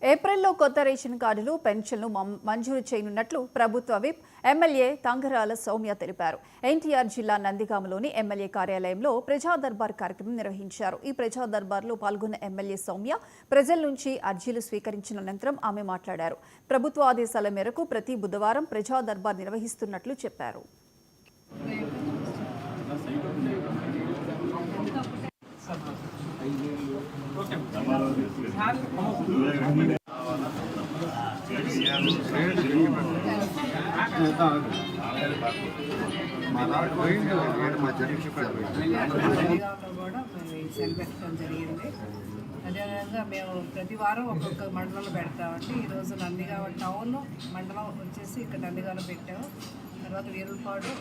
ఏప్రిల్లో కొత్త రేషన్ కార్డులు పెన్షన్లు మంజూరు చేయనున్నట్లు ప్రభుత్వ విప్ ఎమ్మెల్యే తంగరాల సౌమ్య తెలిపారు. ఎన్టీఆర్ జిల్లా నందిగామలోని ఎమ్మెల్యే కార్యాలయంలో ప్రజా దర్బార్ కార్యక్రమం నిర్వహించారు. ఈ ప్రజా దర్బార్లో పాల్గొన్న ఎమ్మెల్యే సౌమ్య ప్రజల నుంచి అర్జీలు స్వీకరించిన అనంతరం ఆమె మాట్లాడారు. ప్రభుత్వ ఆదేశాల మేరకు ప్రతి బుధవారం ప్రజా దర్బార్ నిర్వహిస్తున్నట్లు చెప్పారు. అదేవిధంగా మేము ప్రతి వారం ఒక్కొక్క మండలంలో పెడతామండి. ఈరోజు నందిగామ టౌన్ మండలం వచ్చేసి ఇక్కడ నందిగామలో పెట్టాము. తర్వాత వీరులపాడు,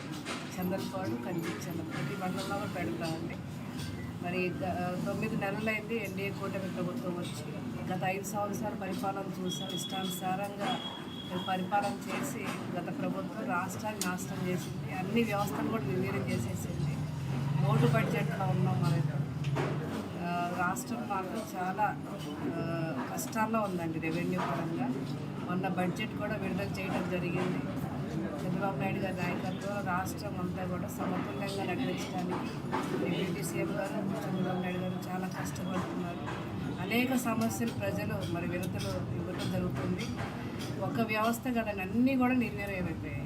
చందలపాడు, కంచిచందం ప్రతి మండలంలో పెడతామండి. మరి 9 నెలలైంది ఎన్డీఏ కూటమి ప్రభుత్వం వచ్చి. గత 5 సంవత్సరాల పరిపాలన చూసాం. ఇష్టానుసారంగా పరిపాలన చేసి గత ప్రభుత్వం రాష్ట్రాన్ని నాశనం చేసింది. అన్ని వ్యవస్థలు కూడా నిర్వీర్యం చేసేసింది. ఓటు బడ్జెట్లో ఉన్నాం. మన రాష్ట్రం మాత్రం చాలా కష్టాల్లో ఉందండి రెవెన్యూ పరంగా. మొన్న బడ్జెట్ కూడా విడుదల చేయడం జరిగింది. చంద్రబాబు నాయుడు గారి నాయకత్వం రాష్ట్రం అంతా కూడా సమతుల్యంగా నడిపించడానికి డిప్యూటీ సీఎం గారు చంద్రబాబు నాయుడు గారు చాలా కష్టపడుతున్నారు. అనేక సమస్యలు ప్రజలు మరి వినతులు ఇవ్వడం జరుగుతుంది. ఒక వ్యవస్థ కానీ అన్నీ కూడా నిర్వీర్యమైపోయాయి.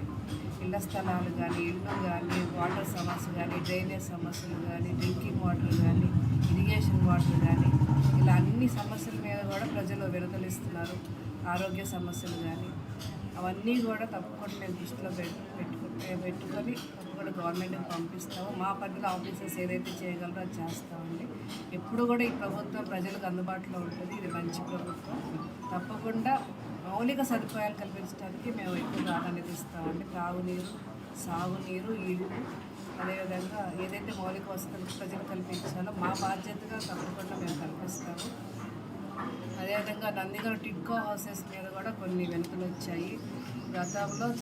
ఇళ్ల స్థలాలు కానీ, ఇళ్ళు కానీ, వాటర్ సమస్య కానీ, డ్రైనేజ్ సమస్యలు కానీ, డ్రింకింగ్ వాటర్ కానీ, ఇరిగేషన్ వాటర్ కానీ, ఇలా అన్ని సమస్యల మీద కూడా ప్రజలు వినతులు ఇస్తున్నారు. ఆరోగ్య సమస్యలు కానీ అవన్నీ కూడా తప్పకుండా మేము దృష్టిలో పెట్టుకొని తప్పకుండా గవర్నమెంట్కి పంపిస్తాము. మా పరిధిలో ఆఫీసర్స్ ఏదైతే చేయగలరో అది చేస్తామండి. ఎప్పుడు కూడా ఈ ప్రభుత్వం ప్రజలకు అందుబాటులో ఉంటుంది. ఇది మంచి ప్రభుత్వం. తప్పకుండా మౌలిక సదుపాయాలు కల్పించడానికి మేము ఎక్కువ ప్రాధాన్యత ఇస్తామండి. త్రాగునీరు, సాగునీరు, ఇళ్ళు, అదేవిధంగా ఏదైతే మౌలిక వసతులు ప్రజలు కల్పించాలో మా బాధ్యతగా తప్పకుండా మేము కల్పిస్తాము. అదేవిధంగా నందిగామ టిడ్కో హౌసెస్ మీద కూడా కొన్ని వెనుకలు వచ్చాయి. గతంలో